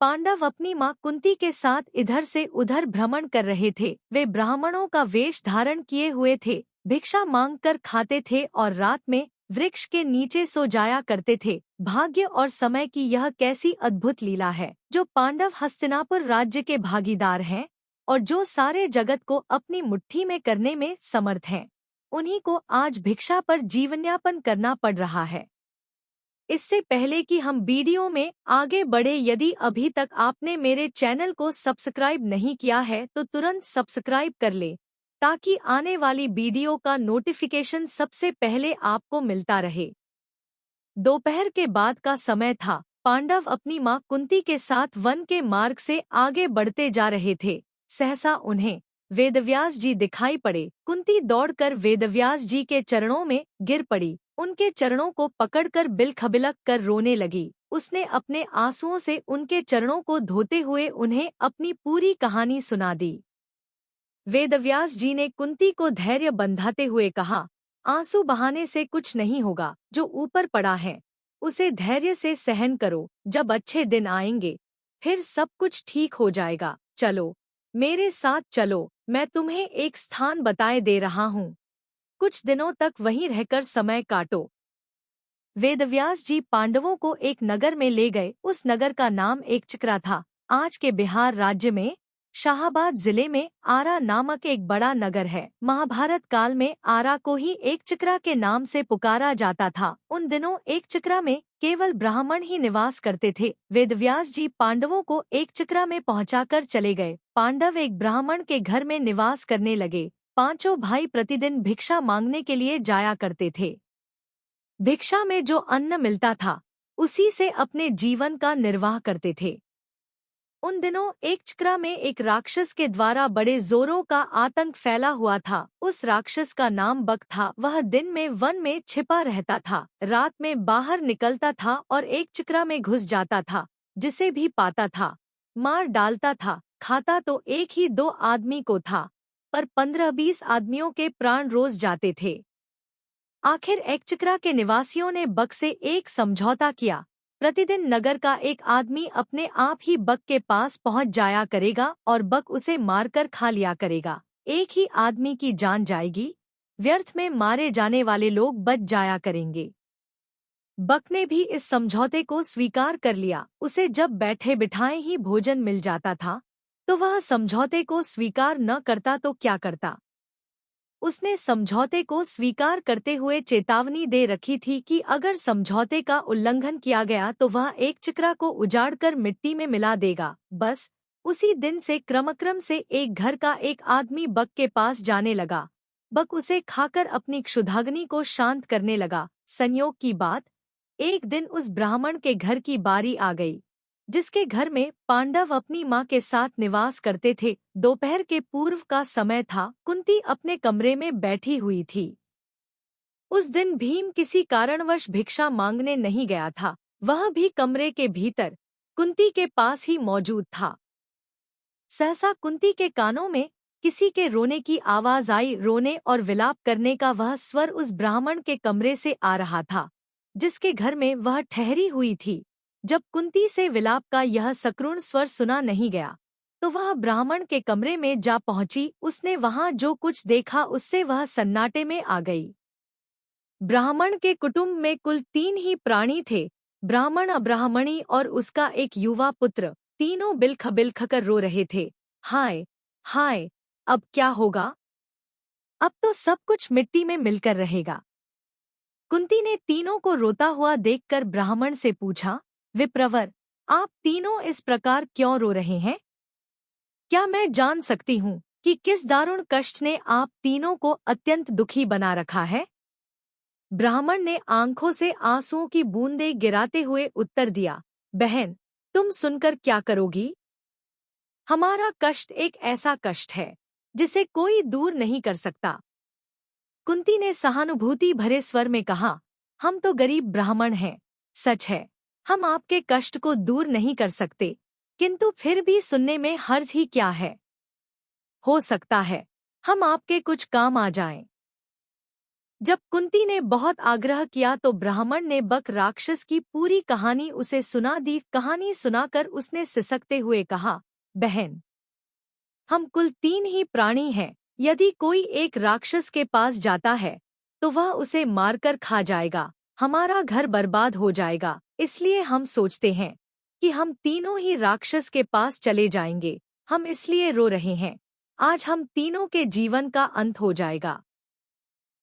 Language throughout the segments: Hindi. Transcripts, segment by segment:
पांडव अपनी मां कुंती के साथ इधर से उधर भ्रमण कर रहे थे। वे ब्राह्मणों का वेश धारण किए हुए थे, भिक्षा मांगकर खाते थे और रात में वृक्ष के नीचे सो जाया करते थे। भाग्य और समय की यह कैसी अद्भुत लीला है, जो पांडव हस्तिनापुर राज्य के भागीदार हैं और जो सारे जगत को अपनी मुट्ठी में करने में समर्थ हैं। उन्हीं को आज भिक्षा पर जीवनयापन करना पड़ रहा है। इससे पहले कि हम वीडियो में आगे बढ़े, यदि अभी तक आपने मेरे चैनल को सब्सक्राइब नहीं किया है तो तुरंत सब्सक्राइब कर ले, ताकि आने वाली वीडियो का नोटिफिकेशन सबसे पहले आपको मिलता रहे। दोपहर के बाद का समय था। पांडव अपनी मां कुंती के साथ वन के मार्ग से आगे बढ़ते जा रहे थे। सहसा उन्हें वेदव्यास जी दिखाई पड़े। कुंती दौड़कर वेदव्यास जी के चरणों में गिर पड़ी। उनके चरणों को पकड़कर बिलखबिलक कर रोने लगी। उसने अपने आंसुओं से उनके चरणों को धोते हुए उन्हें अपनी पूरी कहानी सुना दी। वेदव्यास जी ने कुंती को धैर्य बंधाते हुए कहा, आंसू बहाने से कुछ नहीं होगा। जो ऊपर पड़ा है उसे धैर्य से सहन करो। जब अच्छे दिन आएंगे फिर सब कुछ ठीक हो जाएगा। चलो मेरे साथ चलो, मैं तुम्हें एक स्थान बताए दे रहा हूँ। कुछ दिनों तक वहीं रहकर समय काटो। वेदव्यास जी पांडवों को एक नगर में ले गए। उस नगर का नाम एकचक्रा था। आज के बिहार राज्य में शाहाबाद जिले में आरा नामक एक बड़ा नगर है। महाभारत काल में आरा को ही एकचक्रा के नाम से पुकारा जाता था। उन दिनों एकचक्रा में केवल ब्राह्मण ही निवास करते थे। वेदव्यास जी पांडवों को एकचक्रा में पहुंचाकर चले गए। पांडव एक ब्राह्मण के घर में निवास करने लगे। पांचों भाई प्रतिदिन भिक्षा मांगने के लिए जाया करते थे। भिक्षा में जो अन्न मिलता था उसी से अपने जीवन का निर्वाह करते थे। उन दिनों एकचक्रा में एक राक्षस के द्वारा बड़े जोरों का आतंक फैला हुआ था। उस राक्षस का नाम बक था। वह दिन में वन में छिपा रहता था, रात में बाहर निकलता था और एकचक्रा में घुस जाता था। जिसे भी पाता था मार डालता था। खाता तो एक ही दो आदमी को था, पर 15-20 आदमियों के प्राण रोज जाते थे। आखिर एकचक्रा के निवासियों ने बक से एक समझौता किया। प्रतिदिन नगर का एक आदमी अपने आप ही बक के पास पहुंच जाया करेगा और बक उसे मारकर खा लिया करेगा। एक ही आदमी की जान जाएगी, व्यर्थ में मारे जाने वाले लोग बच जाया करेंगे। बक ने भी इस समझौते को स्वीकार कर लिया। उसे जब बैठे बिठाए ही भोजन मिल जाता था तो वह समझौते को स्वीकार न करता तो क्या करता। उसने समझौते को स्वीकार करते हुए चेतावनी दे रखी थी कि अगर समझौते का उल्लंघन किया गया तो वह एकचक्रा को उजाड़कर मिट्टी में मिला देगा। बस उसी दिन से क्रमक्रम से एक घर का एक आदमी बक के पास जाने लगा। बक उसे खाकर अपनी क्षुधाग्नि को शांत करने लगा। संयोग की बात, एक दिन उस ब्राह्मण के घर की बारी आ गई, जिसके घर में पांडव अपनी मां के साथ निवास करते थे। दोपहर के पूर्व का समय था। कुंती अपने कमरे में बैठी हुई थी। उस दिन भीम किसी कारणवश भिक्षा मांगने नहीं गया था। वह भी कमरे के भीतर कुंती के पास ही मौजूद था। सहसा कुंती के कानों में किसी के रोने की आवाज आई। रोने और विलाप करने का वह स्वर उस ब्राह्मण के कमरे से आ रहा था, जिसके घर में वह ठहरी हुई थी। जब कुंती से विलाप का यह सकरुण स्वर सुना नहीं गया तो वह ब्राह्मण के कमरे में जा पहुंची। उसने वहां जो कुछ देखा उससे वह सन्नाटे में आ गई। ब्राह्मण के कुटुंब में कुल 3 ही प्राणी थे, ब्राह्मण, अब्राह्मणी और उसका एक युवा पुत्र। तीनों बिलख बिलख कर रो रहे थे। हाय हाय, अब क्या होगा? अब तो सब कुछ मिट्टी में मिलकर रहेगा। कुंती ने तीनों को रोता हुआ देखकर ब्राह्मण से पूछा, विप्रवर, आप तीनों इस प्रकार क्यों रो रहे हैं? क्या मैं जान सकती हूँ कि किस दारुण कष्ट ने आप तीनों को अत्यंत दुखी बना रखा है? ब्राह्मण ने आंखों से आंसुओं की बूंदें गिराते हुए उत्तर दिया, बहन, तुम सुनकर क्या करोगी? हमारा कष्ट एक ऐसा कष्ट है जिसे कोई दूर नहीं कर सकता। कुंती ने सहानुभूति भरे स्वर में कहा, हम तो गरीब ब्राह्मण हैं, सच है, हम आपके कष्ट को दूर नहीं कर सकते, किंतु फिर भी सुनने में हर्ज ही क्या है। हो सकता है हम आपके कुछ काम आ जाएं। जब कुंती ने बहुत आग्रह किया तो ब्राह्मण ने बक राक्षस की पूरी कहानी उसे सुना दी। कहानी सुनाकर उसने सिसकते हुए कहा, बहन, हम कुल 3 ही प्राणी हैं। यदि कोई एक राक्षस के पास जाता है तो वह उसे मारकर खा जाएगा, हमारा घर बर्बाद हो जाएगा। इसलिए हम सोचते हैं कि हम तीनों ही राक्षस के पास चले जाएंगे। हम इसलिए रो रहे हैं। आज हम तीनों के जीवन का अंत हो जाएगा।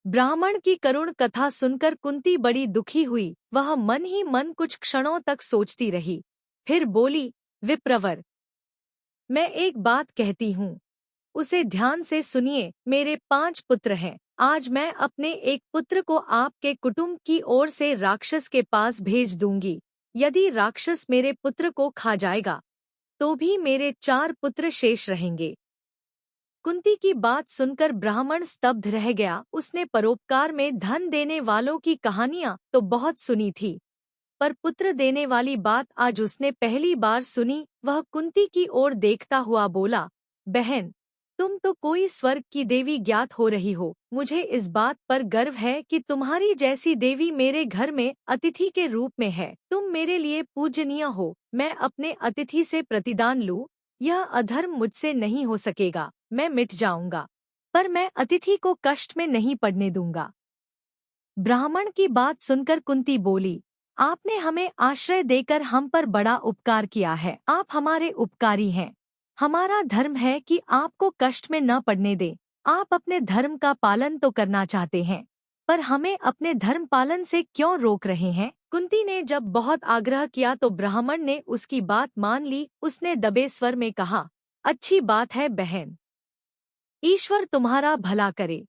ब्राह्मण की करुण कथा सुनकर कुंती बड़ी दुखी हुई। वह मन ही मन कुछ क्षणों तक सोचती रही, फिर बोली, विप्रवर, मैं एक बात कहती हूँ, उसे ध्यान से सुनिए। मेरे 5 पुत्र हैं। आज मैं अपने एक पुत्र को आपके कुटुंब की ओर से राक्षस के पास भेज दूंगी। यदि राक्षस मेरे पुत्र को खा जाएगा तो भी मेरे 4 पुत्र शेष रहेंगे। कुंती की बात सुनकर ब्राह्मण स्तब्ध रह गया। उसने परोपकार में धन देने वालों की कहानियां तो बहुत सुनी थी, पर पुत्र देने वाली बात आज उसने पहली बार सुनी। वह कुंती की ओर देखता हुआ बोला, बहन, तुम तो कोई स्वर्ग की देवी ज्ञात हो रही हो। मुझे इस बात पर गर्व है कि तुम्हारी जैसी देवी मेरे घर में अतिथि के रूप में है। तुम मेरे लिए पूजनीय हो। मैं अपने अतिथि से प्रतिदान लूं, यह अधर्म मुझसे नहीं हो सकेगा। मैं मिट जाऊंगा, पर मैं अतिथि को कष्ट में नहीं पड़ने दूंगा। ब्राह्मण की बात सुनकर कुंती बोली, आपने हमें आश्रय देकर हम पर बड़ा उपकार किया है। आप हमारे उपकारी हैं। हमारा धर्म है कि आपको कष्ट में न पड़ने दें। आप अपने धर्म का पालन तो करना चाहते हैं, पर हमें अपने धर्म पालन से क्यों रोक रहे हैं? कुंती ने जब बहुत आग्रह किया तो ब्राह्मण ने उसकी बात मान ली। उसने दबे स्वर में कहा, अच्छी बात है बहन, ईश्वर तुम्हारा भला करे।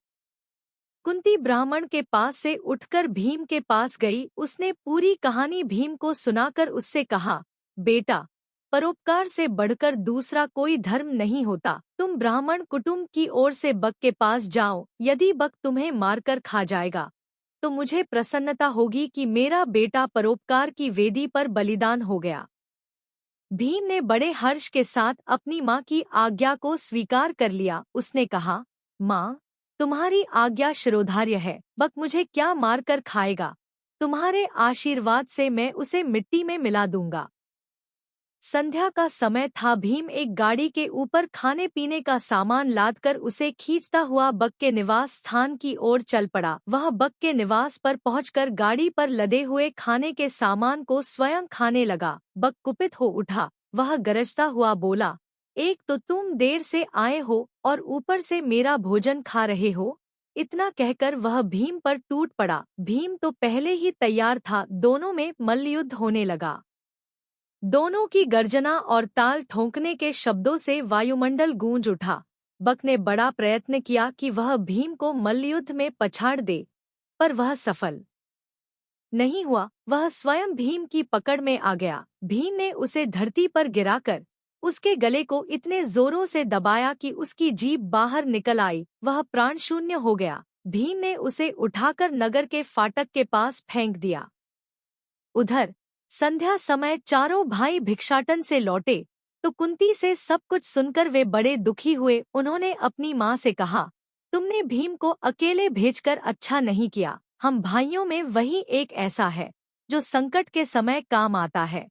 कुंती ब्राह्मण के पास से उठकर भीम के पास गई। उसने पूरी कहानी भीम को सुनाकर उससे कहा, बेटा, परोपकार से बढ़कर दूसरा कोई धर्म नहीं होता। तुम ब्राह्मण कुटुंब की ओर से बक के पास जाओ। यदि बक तुम्हें मारकर खा जाएगा तो मुझे प्रसन्नता होगी कि मेरा बेटा परोपकार की वेदी पर बलिदान हो गया। भीम ने बड़े हर्ष के साथ अपनी माँ की आज्ञा को स्वीकार कर लिया। उसने कहा, माँ, तुम्हारी आज्ञा शिरोधार्य है। बक मुझे क्या मारकर खाएगा? तुम्हारे आशीर्वाद से मैं उसे मिट्टी में मिला दूंगा। संध्या का समय था। भीम एक गाड़ी के ऊपर खाने पीने का सामान लादकर उसे खींचता हुआ बक के निवास स्थान की ओर चल पड़ा। वह बक के निवास पर पहुंचकर गाड़ी पर लदे हुए खाने के सामान को स्वयं खाने लगा। बक कुपित हो उठा। वह गरजता हुआ बोला, एक तो तुम देर से आए हो और ऊपर से मेरा भोजन खा रहे हो। इतना कहकर वह भीम पर टूट पड़ा। भीम तो पहले ही तैयार था। दोनों में मल्लयुद्ध होने लगा। दोनों की गर्जना और ताल ठोंकने के शब्दों से वायुमंडल गूंज उठा। बक ने बड़ा प्रयत्न किया कि वह भीम को मल्लयुद्ध में पछाड़ दे, पर वह सफल नहीं हुआ। वह स्वयं भीम की पकड़ में आ गया। भीम ने उसे धरती पर गिराकर उसके गले को इतने जोरों से दबाया कि उसकी जीभ बाहर निकल आई। वह प्राण शून्य हो गया। भीम ने उसे उठाकर नगर के फाटक के पास फेंक दिया। उधर संध्या समय चारों भाई भिक्षाटन से लौटे तो कुंती से सब कुछ सुनकर वे बड़े दुखी हुए। उन्होंने अपनी माँ से कहा, तुमने भीम को अकेले भेजकर अच्छा नहीं किया। हम भाइयों में वही एक ऐसा है जो संकट के समय काम आता है।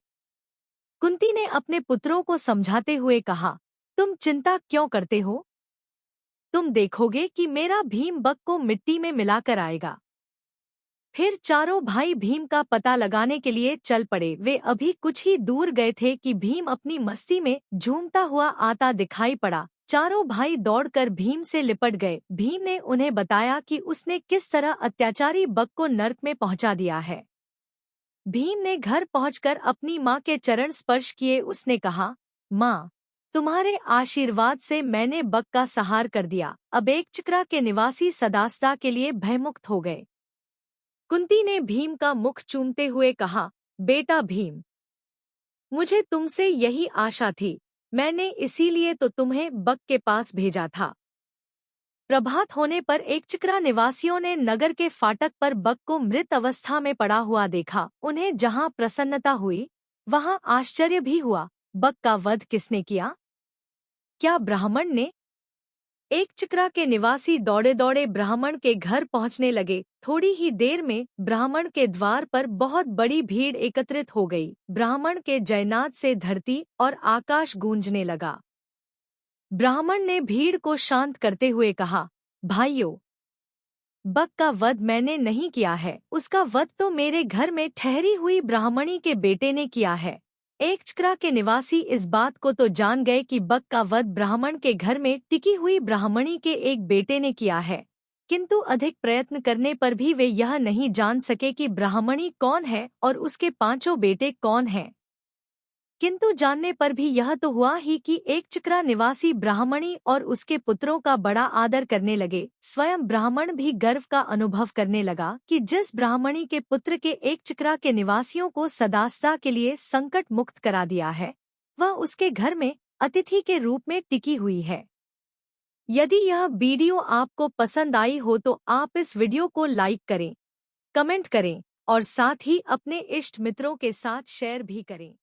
कुंती ने अपने पुत्रों को समझाते हुए कहा, तुम चिंता क्यों करते हो? तुम देखोगे कि मेरा भीम बक को मिट्टी में मिलाकर आएगा। फिर चारों भाई भीम का पता लगाने के लिए चल पड़े। वे अभी कुछ ही दूर गए थे कि भीम अपनी मस्ती में झूमता हुआ आता दिखाई पड़ा। चारों भाई दौड़कर भीम से लिपट गए। भीम ने उन्हें बताया कि उसने किस तरह अत्याचारी बक को नर्क में पहुंचा दिया है। भीम ने घर पहुंचकर अपनी माँ के चरण स्पर्श किए। उसने कहा, माँ, तुम्हारे आशीर्वाद से मैंने बक का संहार कर दिया। अब एक चिकरा के निवासी सदासदा के लिए भयमुक्त हो गए। कुंती ने भीम का मुख चूमते हुए कहा, बेटा भीम, मुझे तुमसे यही आशा थी। मैंने इसीलिए तो तुम्हें बक के पास भेजा था। प्रभात होने पर एक चिकरा निवासियों ने नगर के फाटक पर बक को मृत अवस्था में पड़ा हुआ देखा। उन्हें जहां प्रसन्नता हुई वहां आश्चर्य भी हुआ। बक का वध किसने किया? क्या ब्राह्मण ने? एक चिकरा के निवासी दौड़े दौड़े ब्राह्मण के घर पहुंचने लगे। थोड़ी ही देर में ब्राह्मण के द्वार पर बहुत बड़ी भीड़ एकत्रित हो गई। ब्राह्मण के जयनाद से धरती और आकाश गूंजने लगा। ब्राह्मण ने भीड़ को शांत करते हुए कहा, भाइयों, बक का वध मैंने नहीं किया है, उसका वध तो मेरे घर में ठहरी हुई ब्राह्मणी के बेटे ने किया है। एक चिकरा के निवासी इस बात को तो जान गए कि बक का वध ब्राह्मण के घर में टिकी हुई ब्राह्मणी के एक बेटे ने किया है, किंतु अधिक प्रयत्न करने पर भी वे यह नहीं जान सके कि ब्राह्मणी कौन है और उसके पांचों बेटे कौन हैं। किंतु जानने पर भी यह तो हुआ ही कि एक चिकरा निवासी ब्राह्मणी और उसके पुत्रों का बड़ा आदर करने लगे। स्वयं ब्राह्मण भी गर्व का अनुभव करने लगा कि जिस ब्राह्मणी के पुत्र के एक चिकरा के निवासियों को सदासदा के लिए संकट मुक्त करा दिया है, वह उसके घर में अतिथि के रूप में टिकी हुई है। यदि यह वीडियो आपको पसंद आई हो तो आप इस वीडियो को लाइक करें, कमेंट करें और साथ ही अपने इष्ट मित्रों के साथ शेयर भी करें।